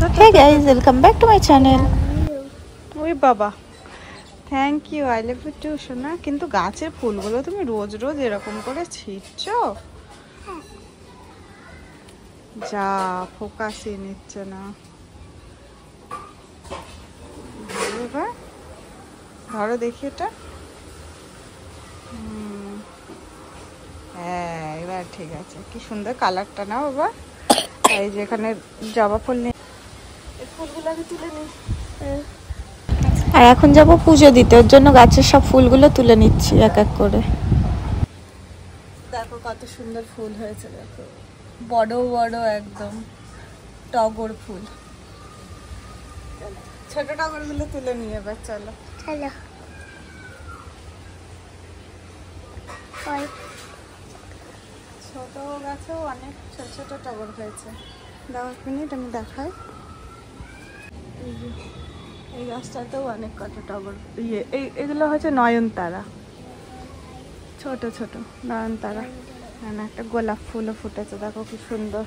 Hey guys, welcome back to my channel. ওই বাবা, thank you, I love you too সোনা। কিন্তু গাছের ফুলগুলো তুমি রোজ রোজ এরকম করে ছিটছো? যা, ফোকাসই নিচ্ছে না। ধরো দেখি এটা। হ্যাঁ, এবার ঠিক আছে। কি সুন্দর কালারটা না বাবা। এই যে এখানে জবা ফুল নিয়ে ফুলগুলোকে তুলে নিই। আর এখন যাব পুজো দিতে, ওর জন্য গাছের সব ফুলগুলো তুলে নিচ্ছি এক এক করে। দেখো কত সুন্দর ফুল হয়েছে, দেখো বড় বড় একদম টগর ফুল। ছোট টগর গুলো তুলে নিয়ে এবার চলো। চলো ছোট গাছেও অনেক ছোট ছোট টগর হয়েছে। দাও এক মিনিট আমি দেখাই। এই গাছটাতেও অনেক কত টগর, এগুলো হচ্ছে নয়নতারা, ছোট ছোট নয়নতারা। একটা গোলাপ ফুলও ফুটেছে, দেখো কি সুন্দর।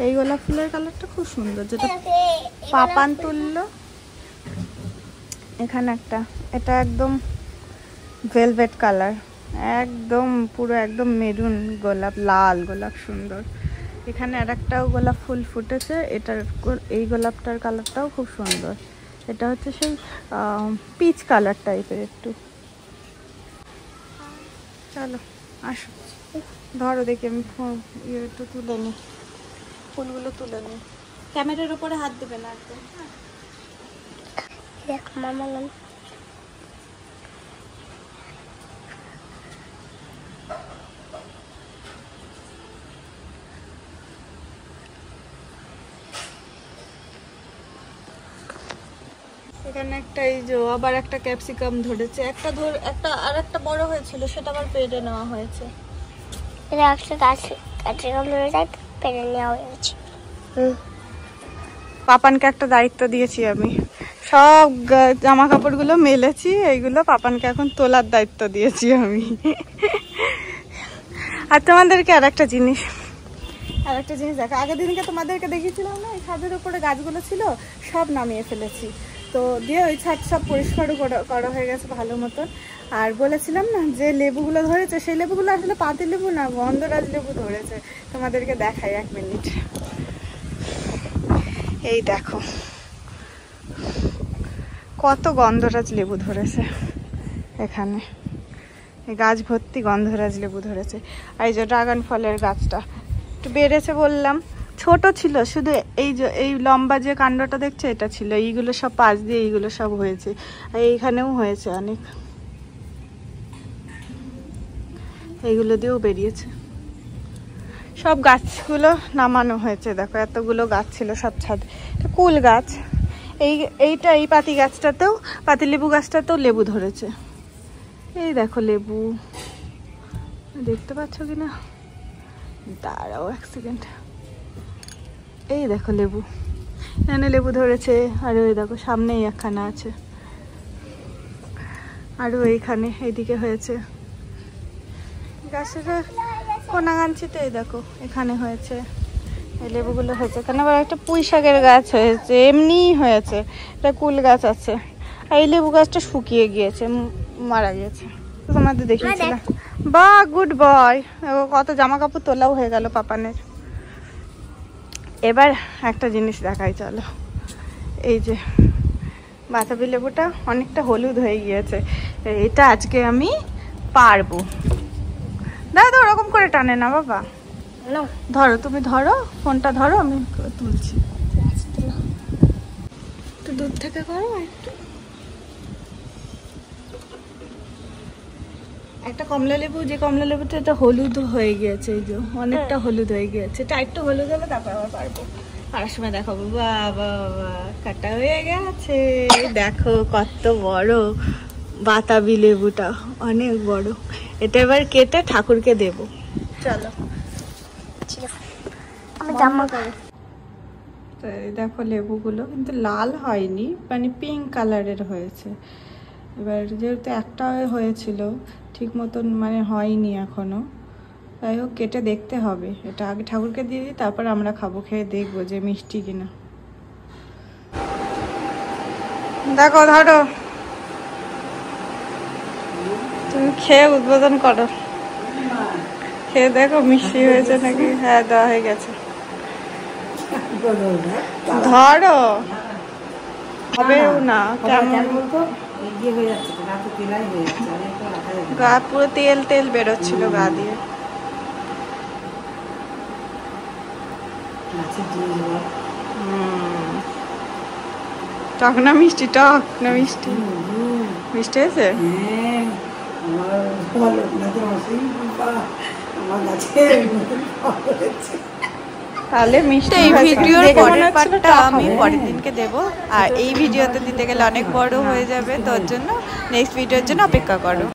এই গোলাপ ফুলের কালারটা খুব সুন্দর, যেটা পাপান তুললো। এখানে একটা, এটা একদম ভেলভেট কালার, একদম পুরো একদম মেরুন গোলাপ, লাল গোলাপ, সুন্দর। এখানে আর একটাও গোলাপ ফুল ফুটেছে, এটার এই গোলাপটার কালারটাও খুব সুন্দর। এটা হচ্ছে সেই পিচ কালার টাইপের একটু। চলো আসো, ধরো দেখি আমি একটু তুলে নিই, ফুলগুলো তুলে নিই। ক্যামেরার উপরে হাত দেবে না একদম। দেখ মামা, এখানে একটা, এই যে আবার একটা ক্যাপসিকাম ধরেছে, একটা আর একটা বড় হয়েছিল, সেটা আবার পেড়ে নেওয়া হয়েছে। এটা একটা ক্যাপসিকাম ধরেছে, পেড়ে নেওয়া হয়েছে। পাপানকে একটা দায়িত্ব দিয়েছি আমি, সব জামা কাপড়গুলো মেলেছি, এইগুলো পাপানকে এখন তোলার দায়িত্ব দিয়েছি আমি। আর তোমাদেরকে আর একটা জিনিস দেখো, আগের দিনকে তোমাদেরকে দেখিয়েছিলাম না, এই ছাদের উপরে গাছগুলো ছিল, সব নামিয়ে ফেলেছি। তো দিয়ে ওই ছাদ সব পরিষ্কারও করা হয়ে গেছে ভালো মতন। আর বলেছিলাম না যে লেবুগুলো ধরেছে, সেই লেবুগুলো আসলে পাতি লেবু না, গন্ধরাজ লেবু ধরেছে। তোমাদেরকে দেখাই এক মিনিট। এই দেখো কত গন্ধরাজ লেবু ধরেছে এখানে, এই গাছ ভর্তি গন্ধরাজ লেবু ধরেছে। আর এই যে ড্রাগন ফলের গাছটা একটু বেড়েছে বললাম, ছোট ছিল শুধু, এই যে এই লম্বা যে কাণ্ডটা দেখছো এটা ছিল, এইগুলো সব পাশ দিয়ে এইগুলো সব হয়েছে। আর এইখানেও হয়েছে অনেক, এইগুলো দিয়েও বেরিয়েছে। সব গাছগুলো নামানো হয়েছে, দেখো এতগুলো গাছ ছিল সব ছাদ। কুল গাছ, এইটা এই পাতি গাছটাতেও, পাতি লেবু গাছটাতেও লেবু ধরেছে। এই দেখো লেবু, দেখতে পাচ্ছ কিনা, দাঁড়াও এক সেকেন্ড। এই দেখো লেবু, এখানে লেবু ধরেছে। আর ওই দেখো সামনেই একখানা আছে, আরও এইখানে এইদিকে হয়েছে। গাছের কোনাগাঞ্চিতে এই দেখো এখানে হয়েছে, এই লেবুগুলো হয়েছে। এখানে আবার একটা পুঁই শাকের গাছ হয়েছে, এমনিই হয়েছে। এটা কুল গাছ আছে। আর এই লেবু গাছটা শুকিয়ে গিয়েছে, মারা গিয়েছে, তোমাদের দেখিয়েছিলাম। বা গুড বয়, কত জামা কাপড় তোলাও হয়ে গেল পাপানের। এবার একটা জিনিস দেখাই চলো। এই যে বাতাবি লেবুটা অনেকটা হলুদ হয়ে গিয়েছে, এটা আজকে আমি পারবো। দাদা তো ওরকম করে টানে না বাবা, ধরো তুমি, ধরো ফোনটা ধরো, আমি তুলছি। একটু দূর থেকে করো, একটু। একটা কমলা লেবু, যে কমলা লেবুটা এটা হলুদ হয়ে গিয়েছে, এই যে অনেকটা হলুদ হয়ে গিয়েছে। এটা একটু হলুদ হলে তারপর আবার পারবো, আর সময় দেখাবো। বাবা কাটা হয়ে গেছে, দেখো কত বড় বাতাবি লেবুটা, অনেক বড়। এটা এবার কেটে ঠাকুরকে দেবো। চলো দেখো লেবুগুলো কিন্তু লাল হয়নি, মানে পিঙ্ক কালারের হয়েছে। এবার যেহেতু একটা হয়েছিল ঠিক মতন, মানে হয়নি এখনো, যাই হোক কেটে দেখতে হবে, এটা আগে ঠাকুরকে দিয়ে দিই, তারপর আমরা খাবো, খেয়ে দেখবো যে মিষ্টি কিনা। দেখো ধরো, তুমি খেয়ে উদ্বোধন করো, খেয়ে দেখো মিষ্টি হয়েছে নাকি। হ্যাঁ দেওয়া হয়ে গেছে, ধরো হবেও না, কেমন গা পুরো তেল তেল বেরোচ্ছিল গা দিয়ে। টক না মিষ্টি? টক না মিষ্টি? মিষ্টি হয়েছে। তাহলে মিষ্টি। এই ভিডিওর পরের পার্টটা আমি পরের দিনকে দেব, আর এই ভিডিওতে দিতে গেলে অনেক বড় হয়ে যাবে, তোর জন্য নেক্সট ভিডিওর জন্য অপেক্ষা করো।